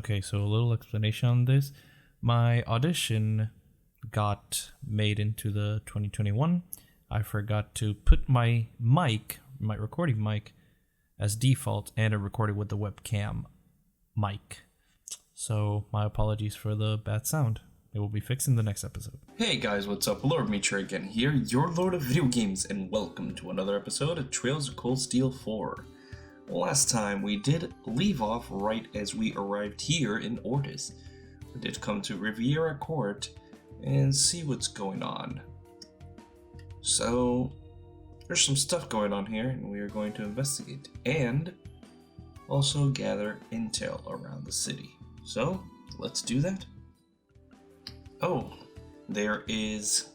Okay, so a little explanation on this. My audition got made into the 2021. I forgot to put my recording mic, as default, and it recorded with the webcam mic. So my apologies for the bad sound. It will be fixed in the next episode. Hey guys, what's up? Lord Mitra again here, your Lord of Video Games, and welcome to another episode of Trails of Cold Steel 4. Last time we did leave off right as we arrived here in Ortis. We did come to Riviera Court and see what's going on. So, there's some stuff going on here and we are going to investigate and also gather intel around the city. So, let's do that. Oh, there is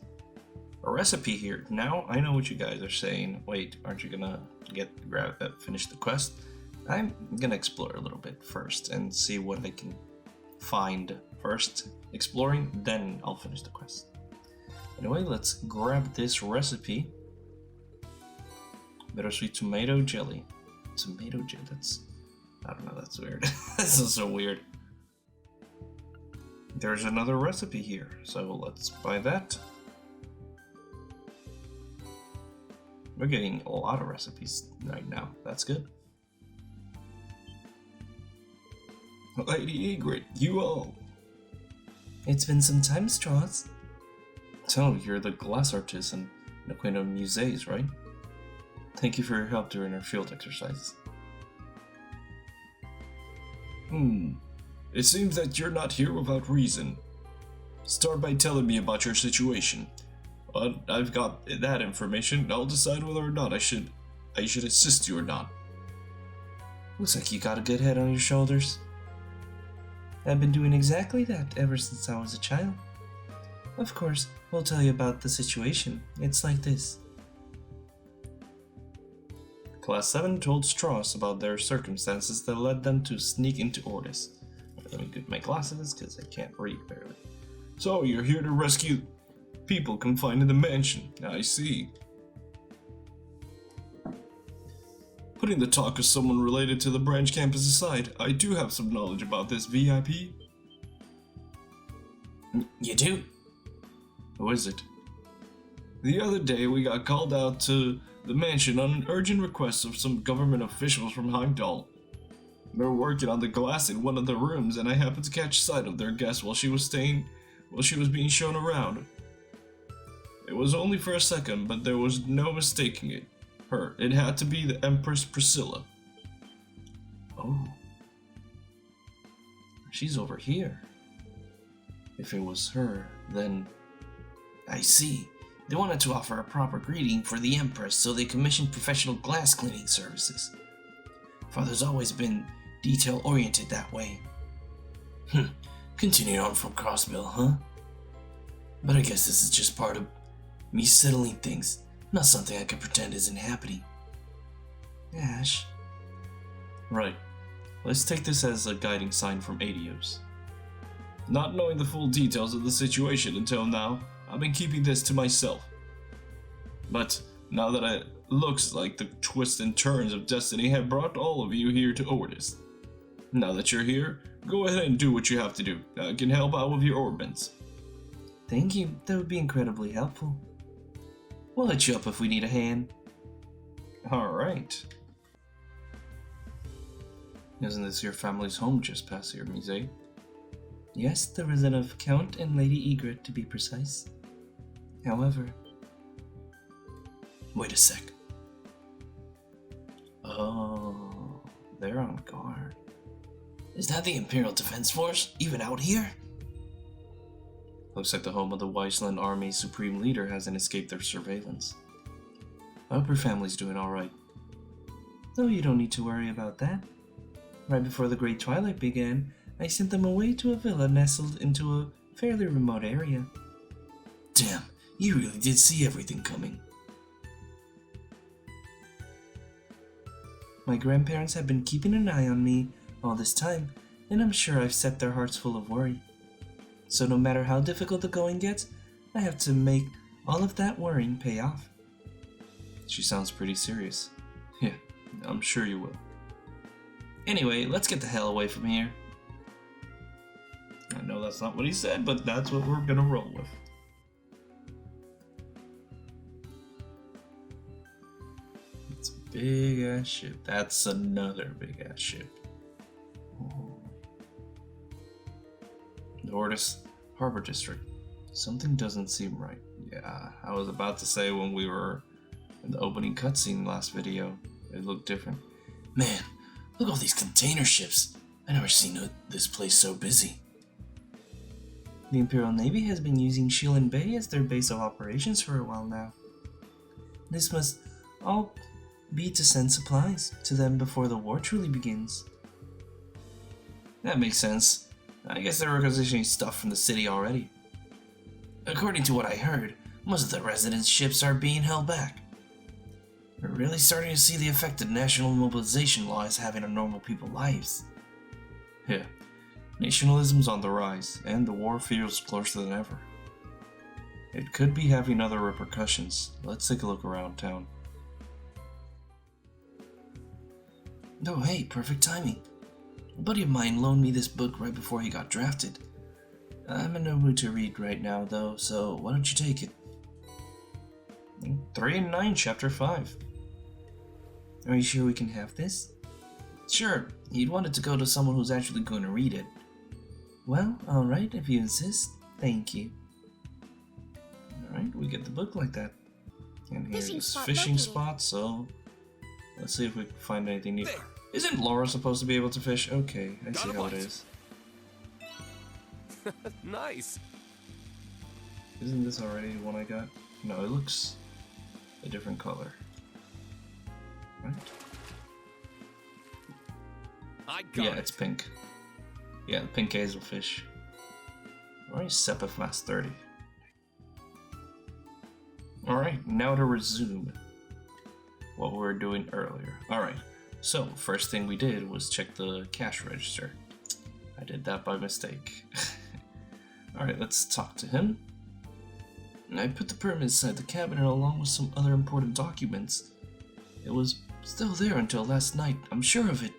a recipe here. Now I know what you guys are saying. Wait, aren't you gonna finish the quest? I'm gonna explore a little bit first and see what I can find first. Exploring, then I'll finish the quest. Anyway, let's grab this recipe. Bittersweet tomato jelly. Tomato jelly, I don't know, that's weird. This is so weird. There's another recipe here, so let's buy that. We're getting a lot of recipes right now, that's good. Lady Egret, you all! It's been some time, Strauss. So, you're the glass artist and acquainted of Muses, right? Thank you for your help during our field exercises. It seems that you're not here without reason. Start by telling me about your situation. I've got that information, I'll decide whether or not I should assist you or not. Looks like you got a good head on your shoulders. I've been doing exactly that ever since I was a child. Of course, we'll tell you about the situation. It's like this. Class 7 told Strauss about their circumstances that led them to sneak into Ortis. Let me get my glasses because I can't read barely. So, you're here to rescue people confined in the mansion. I see. Putting the talk of someone related to the branch campus aside, I do have some knowledge about this VIP. You do? Who is it? The other day we got called out to the mansion on an urgent request of some government officials from Heimdall. They were working on the glass in one of the rooms and I happened to catch sight of their guest while she was being shown around. It was only for a second, but there was no mistaking it. It had to be the Empress Priscilla. Oh. She's over here. If it was her, then... I see. They wanted to offer a proper greeting for the Empress, so they commissioned professional glass cleaning services. Father's always been detail-oriented that way. Continue on from Crossbill, huh? But I guess this is just part of me settling things. Not something I can pretend isn't happening. Ash. Right. Let's take this as a guiding sign from Adios. Not knowing the full details of the situation until now, I've been keeping this to myself. But now that it looks like the twists and turns of destiny have brought all of you here to Ortis. Now that you're here, go ahead and do what you have to do. I can help out with your orbits. Thank you, that would be incredibly helpful. We'll hit you up if we need a hand. Alright. Isn't this your family's home just past here, Mise? Yes, the residence of Count and Lady Egret, to be precise. However... Wait a sec. Oh, they're on guard. Is that the Imperial Defense Force, even out here? Looks like the home of the Weisland Army's supreme leader hasn't escaped their surveillance. I hope your family's doing alright. No, you don't need to worry about that. Right before the Great Twilight began, I sent them away to a villa nestled into a fairly remote area. Damn, you really did see everything coming. My grandparents have been keeping an eye on me all this time, and I'm sure I've set their hearts full of worry. So no matter how difficult the going gets, I have to make all of that worrying pay off. She sounds pretty serious. Yeah, I'm sure you will. Anyway, let's get the hell away from here. know that's not what he said, but that's what we're gonna roll with. It's a big ass ship. That's another big ass ship. Oh. Nordis Harbor District. Something doesn't seem right. Yeah, I was about to say when we were in the opening cutscene last video, it looked different. Man, look at all these container ships. I never seen this place so busy. The Imperial Navy has been using Shilin Bay as their base of operations for a while now. This must all be to send supplies to them before the war truly begins. That makes sense. I guess they're requisitioning stuff from the city already. According to what I heard, most of the residents' ships are being held back. We're really starting to see the effect that national mobilization law is having on normal people's lives. Yeah, nationalism's on the rise, and the war feels closer than ever. It could be having other repercussions. Let's take a look around town. Oh hey, perfect timing. A buddy of mine loaned me this book right before he got drafted. I'm in no mood to read right now though, so why don't you take it? 3 and 9, chapter 5. Are you sure we can have this? Sure, he'd want it to go to someone who's actually going to read it. Well, alright, if you insist. Thank you. Alright, we get the book like that. And here's fishing spot, so let's see if we can find anything new. There. Isn't Laura supposed to be able to fish? Okay, I see how it is. Nice. Isn't this already the one I got? No, it looks a different color. Right? Yeah, it's pink. Yeah, pink hazelfish. Alright, Seppa Fast 30. Alright, now to resume what we were doing earlier. Alright, so first thing we did was check the cash register. I did that by mistake. Alright, let's talk to him. I put the permit inside the cabinet along with some other important documents. It was still there until last night, I'm sure of it.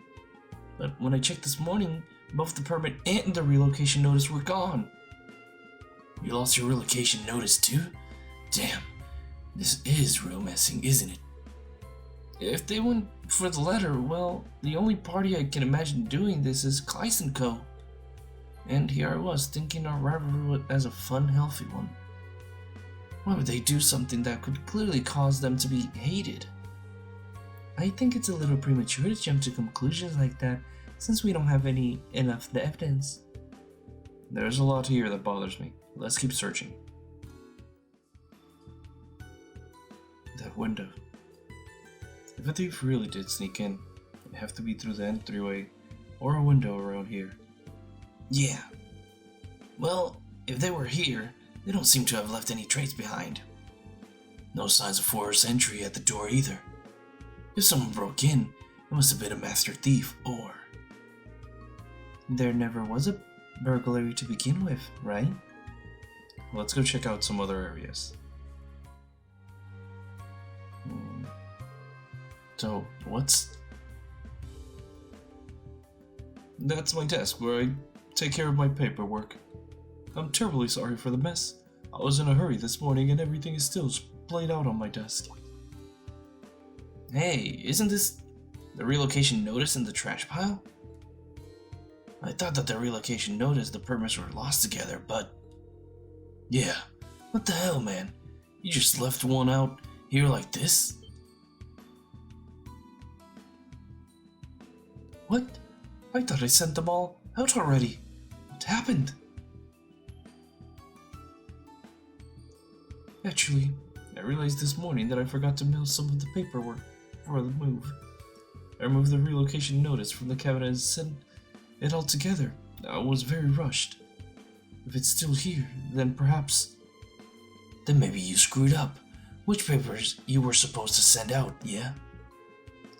But when I checked this morning, both the permit and the relocation notice were gone. You lost your relocation notice too? Damn, this is real messing, isn't it? If they went for the letter, well, the only party I can imagine doing this is Kleiss & Co. And here I was, thinking our rivalry as a fun, healthy one. Why would they do something that could clearly cause them to be hated? I think it's a little premature to jump to conclusions like that, since we don't have enough evidence. There's a lot here that bothers me. Let's keep searching. That window. If a thief really did sneak in, it'd have to be through the entryway or a window around here. Yeah. Well, if they were here, they don't seem to have left any trace behind. No signs of forced entry at the door either. If someone broke in, it must have been a master thief, or... There never was a burglary to begin with, right? Let's go check out some other areas. So, what's... That's my desk, where I take care of my paperwork. I'm terribly sorry for the mess. I was in a hurry this morning and everything is still splayed out on my desk. Hey, isn't this the relocation notice in the trash pile? I thought that the relocation notice the permits were lost together, but... Yeah, what the hell, man? You just left one out here like this? What? I thought I sent them all out already. What happened? Actually, I realized this morning that I forgot to mail some of the paperwork for the move. I removed the relocation notice from the cabinet and sent it all together. I was very rushed. If it's still here, then perhaps... Then maybe you screwed up. Which papers you were supposed to send out, yeah?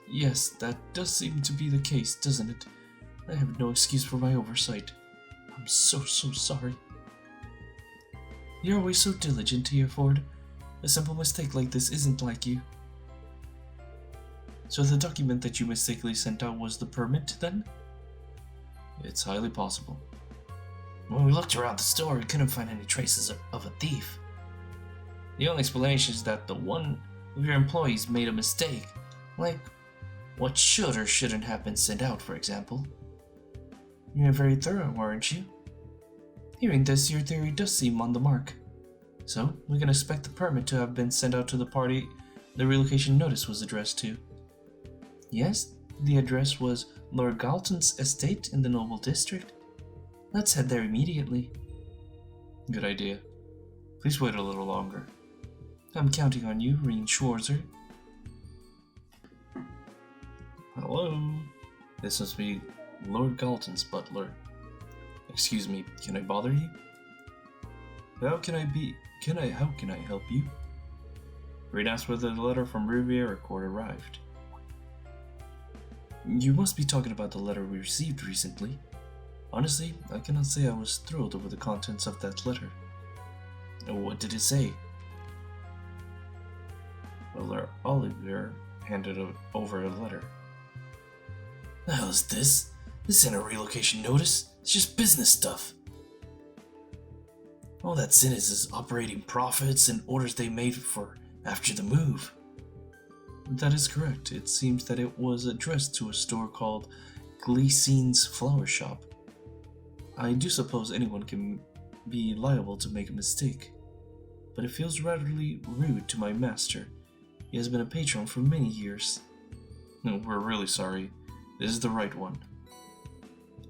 Yes, that does seem to be the case, doesn't it? I have no excuse for my oversight. I'm so sorry. You're always so diligent here, Ford. A simple mistake like this isn't like you. So the document that you mistakenly sent out was the permit, then? It's highly possible. When we looked around the store, we couldn't find any traces of a thief. The only explanation is that the one of your employees made a mistake, like what should or shouldn't have been sent out, for example. You're very thorough, aren't you? Hearing this, your theory does seem on the mark. So, we can expect the permit to have been sent out to the party the relocation notice was addressed to. Yes, the address was Lord Galton's estate in the Noble District. Let's head there immediately. Good idea. Please wait a little longer. I'm counting on you, Reen Schwarzer. Hello? This must be Lord Galton's butler. Excuse me, can I bother you? How can I help you? Reen asked whether the letter from Riviera Court arrived. You must be talking about the letter we received recently. Honestly, I cannot say I was thrilled over the contents of that letter. What did it say? Well, Oliver handed over a letter. The hell is this? This isn't a relocation notice. It's just business stuff. All that's in is operating profits and orders they made for after the move. That is correct. It seems that it was addressed to a store called Glycine's Flower Shop. I do suppose anyone can be liable to make a mistake, but it feels rather rude to my master. He has been a patron for many years. No, we're really sorry. This is the right one.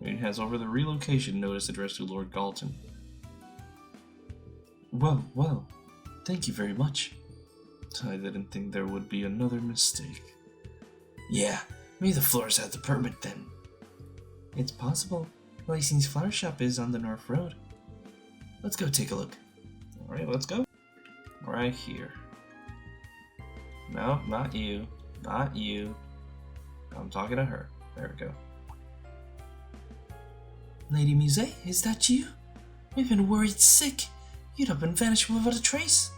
It has over the relocation notice addressed to Lord Galton. Well, thank you very much. I didn't think there would be another mistake. Yeah, maybe the Flores had the permit then. It's possible. Glycine's Flower Shop is on the North Road. Let's go take a look. Alright, let's go. Right here. No, not you. Not you. I'm talking to her. There we go. Lady Muse, is that you? We've been worried sick. You'd up and vanished without a trace.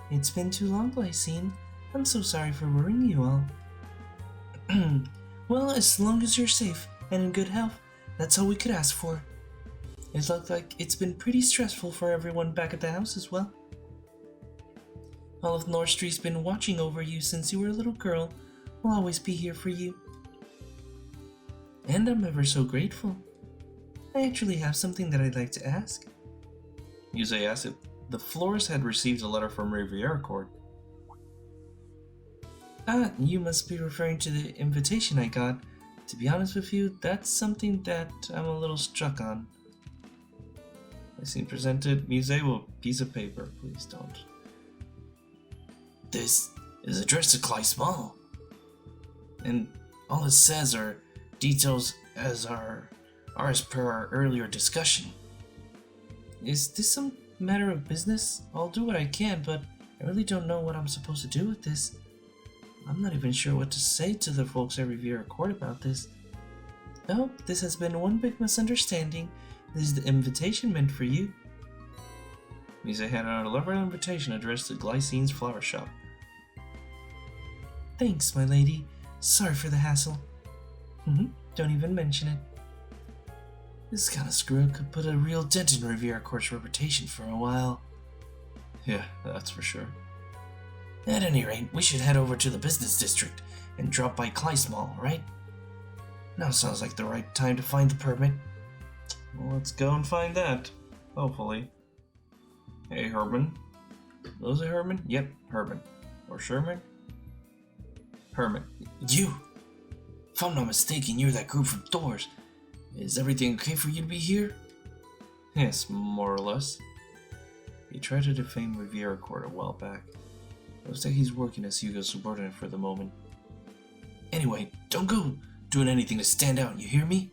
It's been too long, Glycine. I'm so sorry for worrying you all. Well, as long as you're safe and in good health, that's all we could ask for. It looked like it's been pretty stressful for everyone back at the house as well. All of North Street's been watching over you since you were a little girl. We'll always be here for you. And I'm ever so grateful. I actually have something that I'd like to ask. Muse asked if the Flores had received a letter from Riviera Court. Ah, you must be referring to the invitation I got. To be honest with you, that's something that I'm a little struck on. I seem presented Muse with a piece of paper. Please don't. This is addressed to Cly Small. And all it says are details as per our earlier discussion. Is this some matter of business? I'll do what I can, but I really don't know what I'm supposed to do with this. I'm not even sure what to say to the folks at Riviera Court about this. Oh, this has been one big misunderstanding. This is the invitation meant for you. Mise handed out a elaborate invitation addressed to Glycine's Flower Shop. Thanks, my lady. Sorry for the hassle. Don't even mention it. This kind of screw-up could put a real dent in Riviera Court's reputation for a while. Yeah, that's for sure. At any rate, we should head over to the business district and drop by Kleismall, right? Now sounds like the right time to find the permit. Well, let's go and find that. Hopefully. Hey, Herman. Was it Herman? Yep, Herman. Or Sherman? Herman. You! If I'm not mistaken, you're that group from Thor's. Is everything okay for you to be here? Yes, more or less. He tried to defame Riviera Court a while back. Looks like he's working as Hugo's subordinate for the moment. Anyway, don't go doing anything to stand out, you hear me?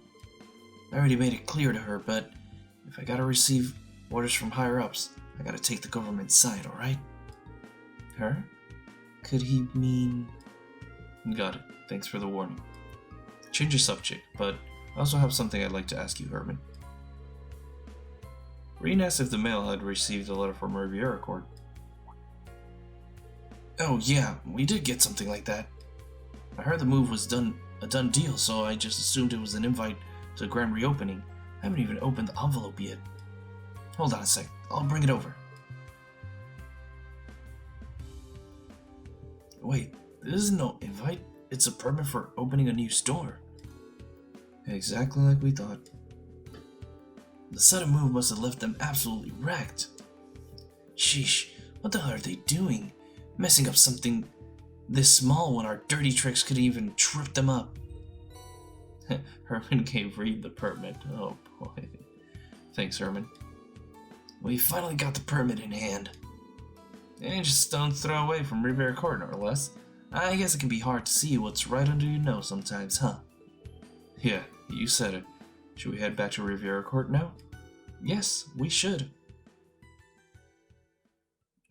I already made it clear to her, but if I gotta receive orders from higher-ups, I gotta take the government's side, alright? Her? Could he mean... Got it. Thanks for the warning. Change your subject, but I also have something I'd like to ask you, Herman. Reen asked if the mail had received a letter from Riviera Court. Oh yeah, we did get something like that. I heard the move was a done deal, so I just assumed it was an invite to the grand reopening. I haven't even opened the envelope yet. Hold on a sec, I'll bring it over. Wait, this is no invite. It's a permit for opening a new store. Exactly like we thought. The sudden move must have left them absolutely wrecked. Sheesh, what the hell are they doing? Messing up something this small when our dirty tricks could even trip them up. Herman gave Reed the permit. Oh boy. Thanks, Herman. We finally got the permit in hand. And just a stone's throw away from Riviera Court, no less. I guess it can be hard to see what's right under your nose sometimes, huh? Yeah, you said it. Should we head back to Riviera Court now? Yes, we should.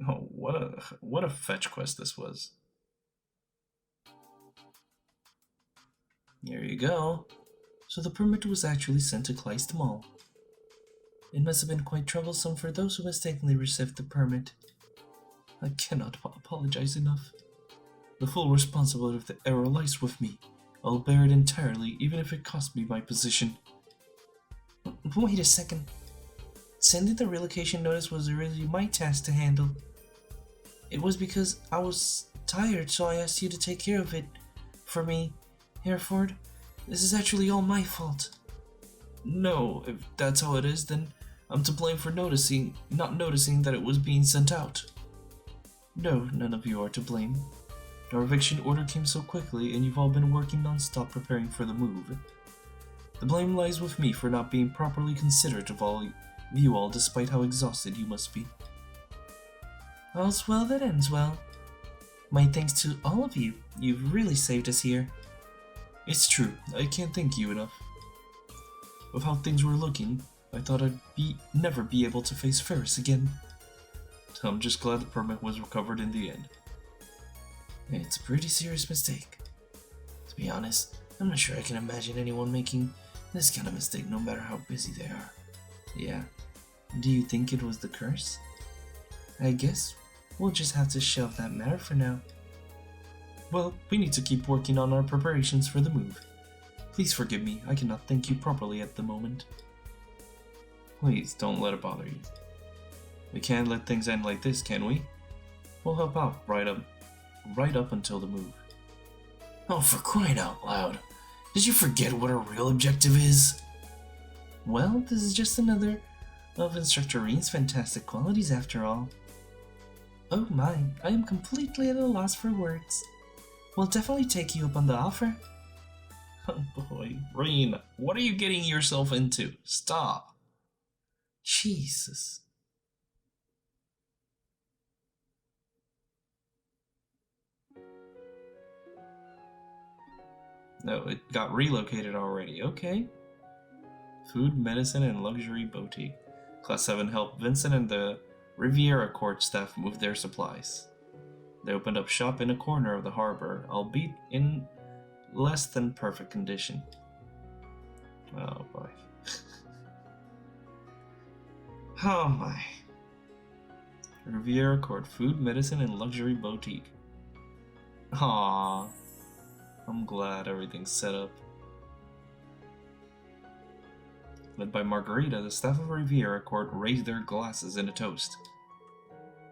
Oh, what a fetch quest this was. There you go. So the permit was actually sent to Kleist Mall. It must have been quite troublesome for those who mistakenly received the permit. I cannot apologize enough. The full responsibility of the error lies with me. I'll bear it entirely, even if it costs me my position. Wait a second. Sending the relocation notice was originally my task to handle. It was because I was tired, so I asked you to take care of it for me. Hereford, this is actually all my fault. No, if that's how it is, then I'm to blame for not noticing that it was being sent out. No, none of you are to blame. Our eviction order came so quickly, and you've all been working non-stop preparing for the move. The blame lies with me for not being properly considerate of you all, despite how exhausted you must be. All's well that ends well. My thanks to all of you. You've really saved us here. It's true, I can't thank you enough. With how things were looking, I thought I'd never be able to face Ferris again. I'm just glad the permit was recovered in the end. It's a pretty serious mistake. To be honest, I'm not sure I can imagine anyone making this kind of mistake no matter how busy they are. Yeah. Do you think it was the curse? I guess we'll just have to shelve that matter for now. Well, we need to keep working on our preparations for the move. Please forgive me, I cannot thank you properly at the moment. Please, don't let it bother you. We can't let things end like this, can we? We'll help out right up until the move. Oh, for crying out loud. Did you forget what our real objective is? Well, this is just another of Instructor Reen's fantastic qualities after all. Oh my, I am completely at a loss for words. We'll definitely take you up on the offer. Oh boy, Reen, what are you getting yourself into? Stop. Jesus. No, it got relocated already. Okay. Food, medicine, and luxury boutique. Class 7 helped Vincent and the Riviera Court staff move their supplies. They opened up shop in a corner of the harbor, albeit in less than perfect condition. Oh boy. Oh my. Riviera Court Food, Medicine, and Luxury Boutique. Aww. I'm glad everything's set up. Led by Margarita, the staff of Riviera Court raised their glasses in a toast.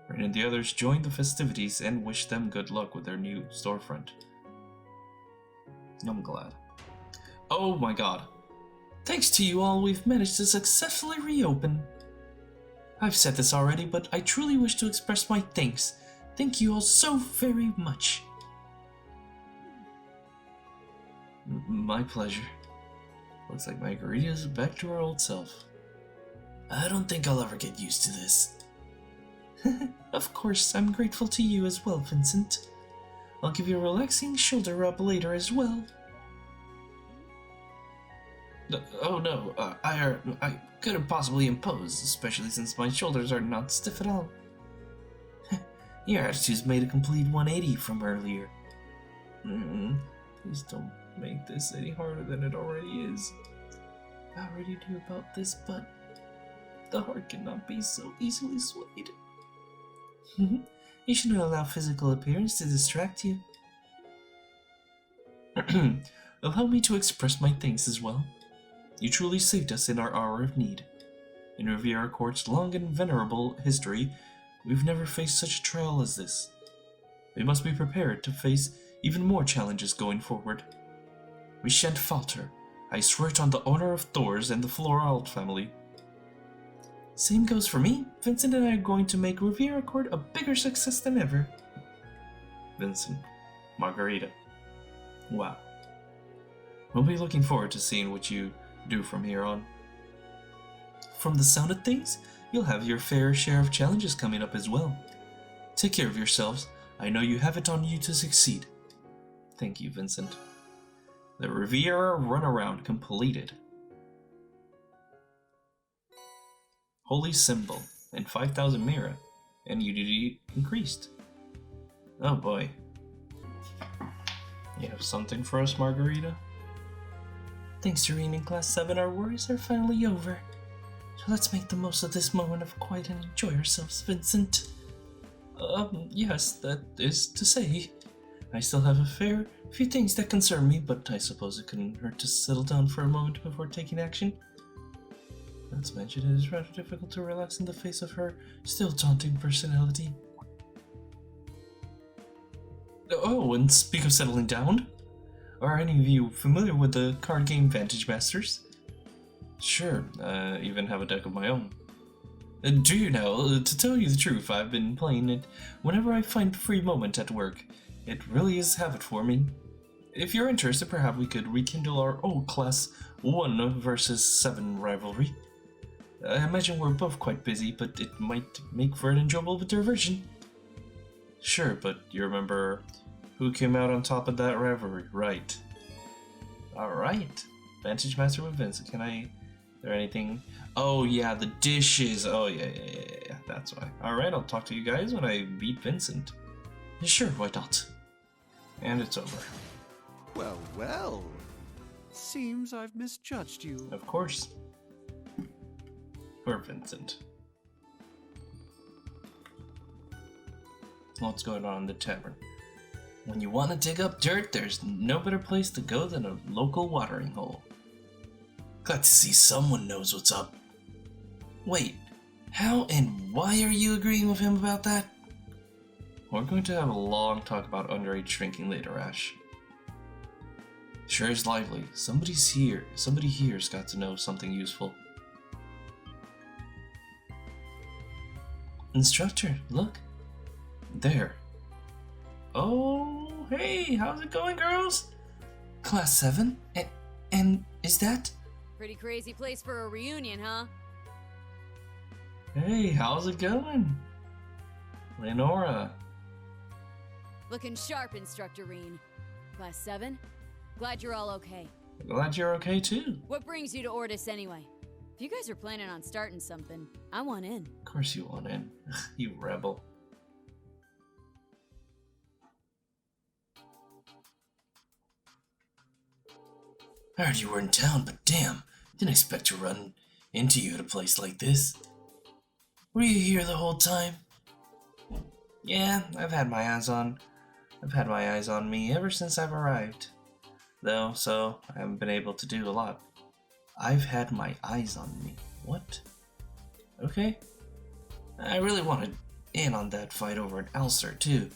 Rain and the others joined the festivities and wished them good luck with their new storefront. I'm glad. Oh my god. Thanks to you all, we've managed to successfully reopen. I've said this already, but I truly wish to express my thanks. Thank you all so very much. My pleasure. Looks like Margarita's back to her old self. I don't think I'll ever get used to this. Of course, I'm grateful to you as well, Vincent. I'll give you a relaxing shoulder rub later as well. Oh no, I couldn't possibly impose, especially since my shoulders are not stiff at all. Your attitude's made a complete 180 from earlier. Please don't make this any harder than it already is. I already knew about this, but the heart cannot be so easily swayed. You shouldn't allow physical appearance to distract you. Allow me to express my thanks as well. You truly saved us in our hour of need. In Riviera Court's long and venerable history, we've never faced such a trial as this. We must be prepared to face even more challenges going forward. We shan't falter. I swear it on the honor of Thor's and the Floral family. Same goes for me. Vincent and I are going to make Riviera Court a bigger success than ever. Vincent. Margarita. Wow. We'll be looking forward to seeing what you do from here on. From the sound of things, you'll have your fair share of challenges coming up as well. Take care of yourselves. I know you have it on you to succeed. Thank you, Vincent. The Riviera runaround completed. Holy symbol and 5,000 Mira, and UDD increased. Oh boy. You have something for us, Margarita? Thanks to Reen in Class 7, our worries are finally over. So let's make the most of this moment of quiet and enjoy ourselves, Vincent. Yes, that is to say. I still have a fair few things that concern me, but I suppose it couldn't hurt to settle down for a moment before taking action. Not to mention, it is rather difficult to relax in the face of her still daunting personality. Oh, and speak of settling down, are any of you familiar with the card game Vantage Masters? Sure, even have a deck of my own. Do you know, to tell you the truth, I've been playing it whenever I find a free moment at work. It really is habit forming. If you're interested, perhaps we could rekindle our old Class 1 versus 7 rivalry. I imagine we're both quite busy, but it might make for an enjoyable diversion. Sure, but you remember who came out on top of that rivalry, right? Alright. Vantage Master with Vince. Is there anything? Oh yeah, the dishes. Oh yeah, that's why. Alright, I'll talk to you guys when I beat Vincent. Sure, why not? And it's over. Well, well. Seems I've misjudged you. Of course. Poor Vincent. What's going on in the tavern? When you want to dig up dirt, there's no better place to go than a local watering hole. Glad to see someone knows what's up. Wait, how and why are you agreeing with him about that? We're going to have a long talk about underage drinking later, Ash. Sure is lively. Somebody here's got to know something useful. Instructor, look. There. Oh, hey, how's it going, girls? Class 7? And is that? Pretty crazy place for a reunion, huh? Hey, how's it going? Leonora. Looking sharp, Instructor Reen. Class 7? Glad you're all okay. Glad you're okay, too. What brings you to Ortis anyway? If you guys are planning on starting something, I want in. Of course you want in. You rebel. I heard you were in town, but damn, didn't expect to run into you at a place like this. Were you here the whole time? Yeah, I've had my eyes on me ever since I've arrived. Though, so I haven't been able to do a lot. I've had my eyes on me. What? Okay. I really wanted in on that fight over at Ulster, too.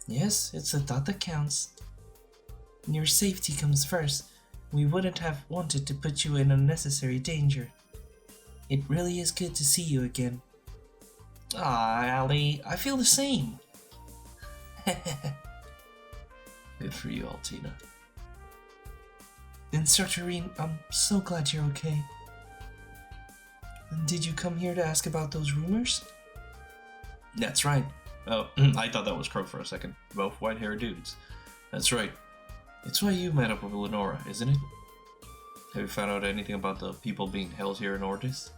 Yes, it's the thought that counts. Your safety comes first. We wouldn't have wanted to put you in unnecessary danger. It really is good to see you again. Ah, Allie, I feel the same. Good for you, Altina. Instructor Reen, I'm so glad you're okay. Did you come here to ask about those rumors? That's right. Oh, I thought that was Crow for a second. Both white-haired dudes. That's right. It's why you met up with Lenora, isn't it? Have you found out anything about the people being held here in Ortis?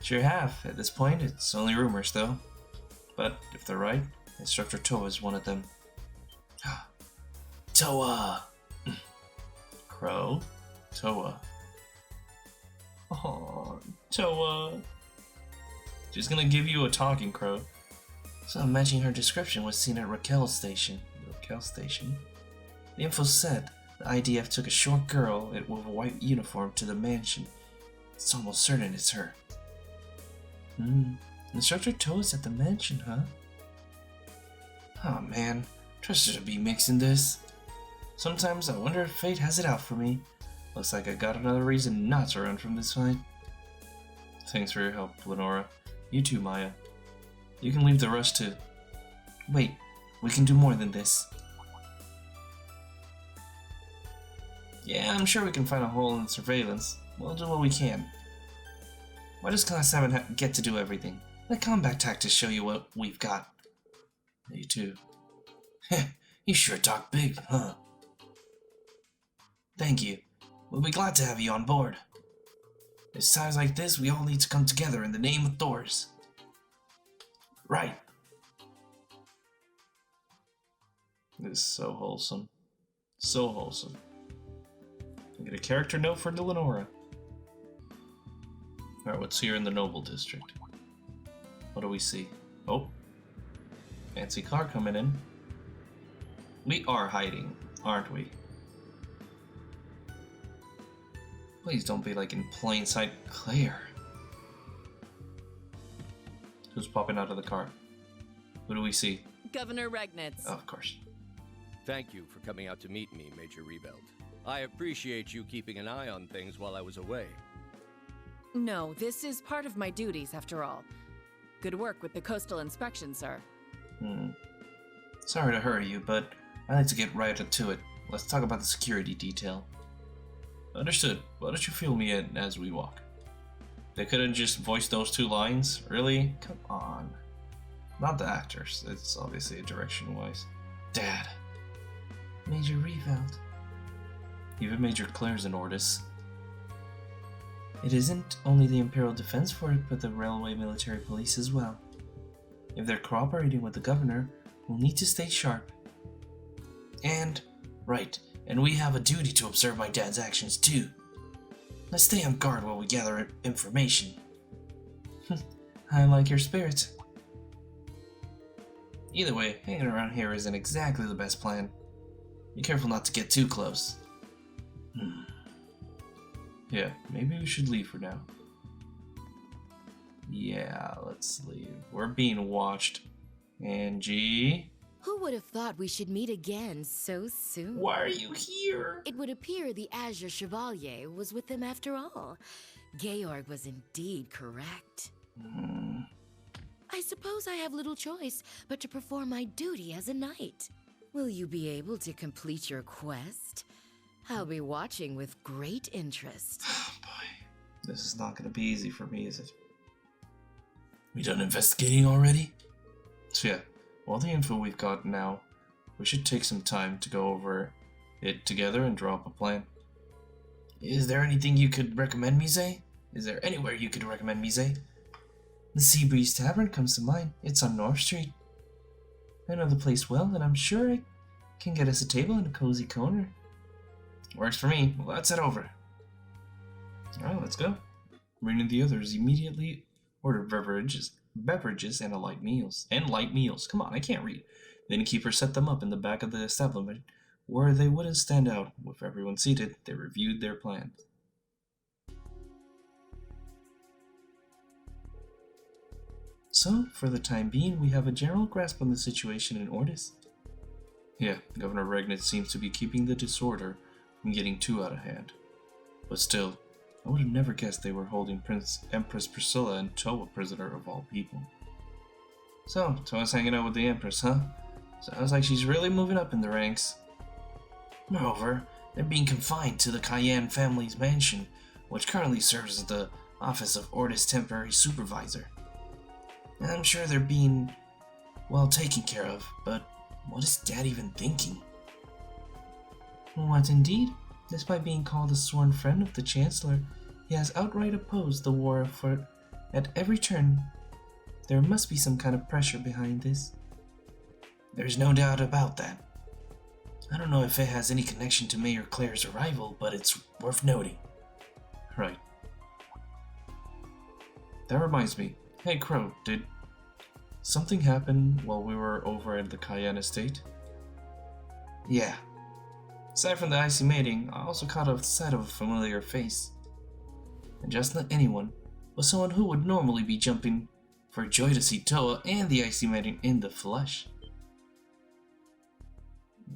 Sure have. At this point, it's only rumors, though. But if they're right, Instructor Toa is one of them. Toa! Crow? Toa. Aww, Toa. She's gonna give you a talking, Crow. So matching her description was seen at Raquel's station. Raquel's station? The info said The IDF took a short girl with a white uniform to the mansion. It's almost certain it's her. The instructor told us at the mansion, huh? Oh man, trust her to be mixing this. Sometimes I wonder if fate has it out for me. Looks like I got another reason not to run from this fight. Thanks for your help, Lenora. You too, Maya. You can leave the rest to... Wait, we can do more than this. Yeah, I'm sure we can find a hole in the surveillance. We'll do what we can. Why does Class 7 get to do everything? Let combat tactics show you what we've got. You too. Heh, you sure talk big, huh? Thank you. We'll be glad to have you on board. It's times like this we all need to come together in the name of Thor's. Right. This is so wholesome. So wholesome. I get a character note for Lenora. Alright, what's here in the Noble District? What do we see? Oh. Fancy car coming in. We are hiding, aren't we? Please don't be like in plain sight. Claire. Who's popping out of the car? Who do we see? Governor Regnitz. Oh, of course. Thank you for coming out to meet me, Major Rebelt. I appreciate you keeping an eye on things while I was away. No, this is part of my duties, after all. Good work with the coastal inspection, sir. Sorry to hurry you, but I like to get right to it. Let's talk about the security detail. Understood. Why don't you fill me in as we walk? They couldn't just voice those two lines? Really? Come on. Not the actors. It's obviously a direction-wise. Dad. Major Reveld. Even Major Claire's in Ordis. It isn't only the Imperial Defense Force, but the Railway Military Police as well. If they're cooperating with the governor, we'll need to stay sharp. Right, and we have a duty to observe my dad's actions too. Let's stay on guard while we gather information. I like your spirit. Either way, hanging around here isn't exactly the best plan. Be careful not to get too close. Yeah, maybe we should leave for now. Yeah, let's leave. We're being watched. Angie? Who would have thought we should meet again so soon? Why are you here? It would appear the Azure Chevalier was with them after all. Georg was indeed correct. I suppose I have little choice but to perform my duty as a knight. Will you be able to complete your quest? I'll be watching with great interest. Oh boy, this is not going to be easy for me, is it? We done investigating already? So yeah, all the info we've got now, we should take some time to go over it together and draw up a plan. Is there anything you could recommend, Mise? Is there anywhere you could recommend, Mise? The Seabreeze Tavern comes to mind. It's on North Street. I know the place well, and I'm sure it can get us a table in a cozy corner. Works for me. Well, let's head over. Alright, let's go. Marina and the others immediately ordered beverages and light meals. Come on, I can't read. The innkeeper set them up in the back of the establishment where they wouldn't stand out. With everyone seated, they reviewed their plans. So, for the time being, we have a general grasp on the situation in Ordis. Yeah, Governor Regnitz seems to be keeping the disorder from getting too out of hand. But still, I would have never guessed they were holding Empress Priscilla and Toa prisoner of all people. So, Toa's hanging out with the Empress, huh? Sounds like she's really moving up in the ranks. Moreover, they're being confined to the Cayenne family's mansion, which currently serves as the office of Ordis' temporary supervisor. And I'm sure they're being well taken care of, but what is Dad even thinking? What indeed? Despite being called a sworn friend of the Chancellor, he has outright opposed the war afoot at every turn. There must be some kind of pressure behind this. There's no doubt about that. I don't know if it has any connection to Mayor Claire's arrival, but it's worth noting. Right. That reminds me. Hey Crow, did something happen while we were over at the Cayenne estate? Yeah. Aside from the icy mating, I also caught a sight of a familiar face. And just not anyone, but someone who would normally be jumping for joy to see Toa and the icy mating in the flesh.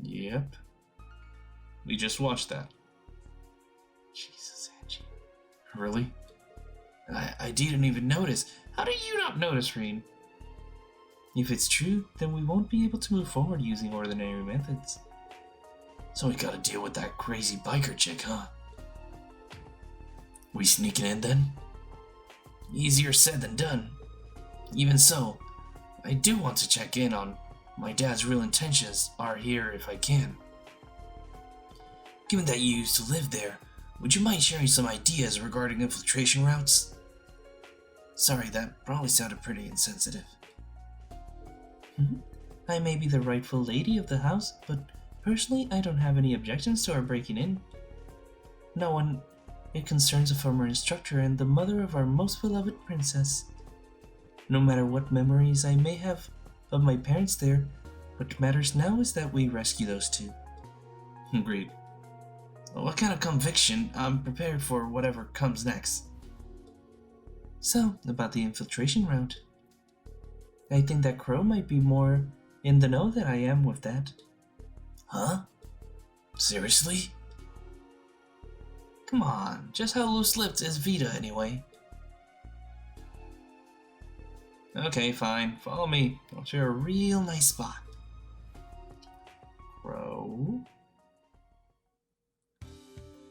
Yep. We just watched that. Jesus, Angie. Really? I didn't even notice. How did you not notice, Reen? If it's true, then we won't be able to move forward using ordinary methods. So we gotta deal with that crazy biker chick, huh? We sneaking in then? Easier said than done. Even so, I do want to check in on my dad's real intentions are here if I can. Given that you used to live there, would you mind sharing some ideas regarding infiltration routes? Sorry, that probably sounded pretty insensitive. I may be the rightful lady of the house, but personally I don't have any objections to our breaking in. No one. It concerns a former instructor and the mother of our most beloved princess. No matter what memories I may have of my parents there, what matters now is that we rescue those two. Agreed. What kind of conviction? I'm prepared for whatever comes next. So, about the infiltration route. I think that Crow might be more in the know than I am with that. Huh? Seriously? Come on, just how loose-lipped is Vita anyway? Okay, fine. Follow me. I'll share a real nice spot. Crow?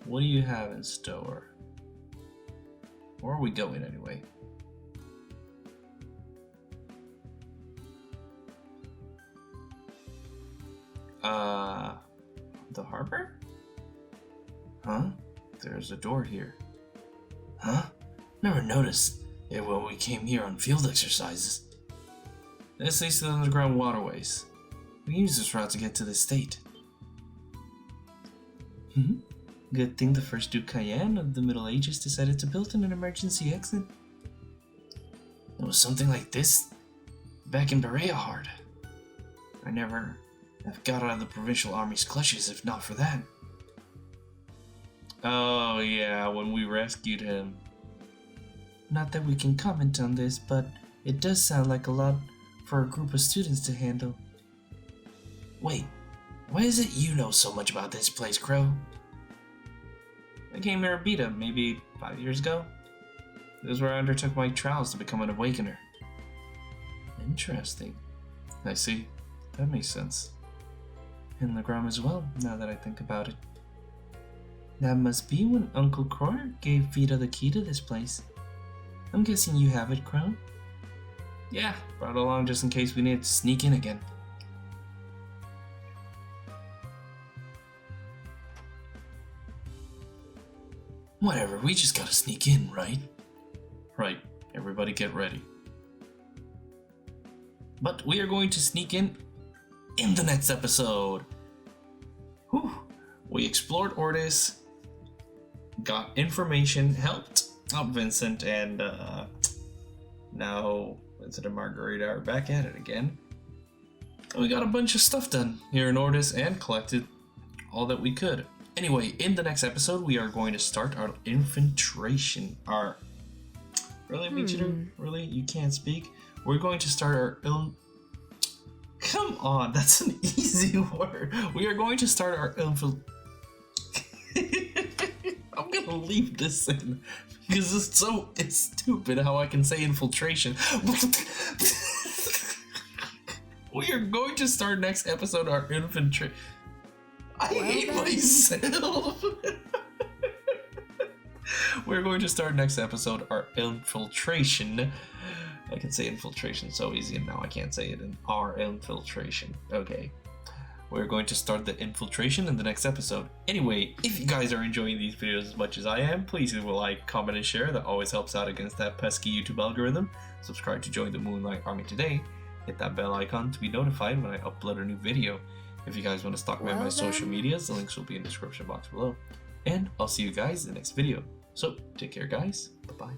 What do you have in store? Where are we going anyway? The harbor? Huh? There's a door here. Huh? Never noticed it when we came here on field exercises. This leads to the underground waterways. We use this route to get to the state. Good thing the first Duke Cayenne of the Middle Ages decided to build an emergency exit. It was something like this back in Berea Hard. I never have got out of the Provincial Army's clutches if not for that. Oh yeah, when we rescued him. Not that we can comment on this, but it does sound like a lot for a group of students to handle. Wait, why is it you know so much about this place, Crow? I came here at Beta maybe 5 years ago. This is where I undertook my trials to become an Awakener. Interesting. I see. That makes sense. And Legram as well, now that I think about it. That must be when Uncle Croyer gave Vita the key to this place. I'm guessing you have it, Crow? Yeah, brought it along just in case we need to sneak in again. Whatever, we just gotta sneak in, right? Right, everybody get ready. But we are going to sneak in the next episode. Whew. We explored Ortis, got information, helped out Vincent, and now Vincent and Margarita are back at it again. And we got a bunch of stuff done here in Ortis and collected all that we could. Anyway, in the next episode, we are going to start our infiltration. Really, Michiru? Really? You can't speak? We're going to start our Come on, that's an easy word. We are going to start our I'm gonna leave this in because it's stupid how I can say infiltration. We are going to start next episode our infiltration. I hate myself. We're going to start next episode our infiltration. I can say infiltration so easy, and now I can't say it in our infiltration. Okay. We're going to start the infiltration in the next episode. Anyway, if you guys are enjoying these videos as much as I am, please leave a like, comment, and share. That always helps out against that pesky YouTube algorithm. Subscribe to join the Moonlight Army today. Hit that bell icon to be notified when I upload a new video. If you guys want to stalk me on my social medias, the links will be in the description box below. And I'll see you guys in the next video. So, take care guys. Bye-bye.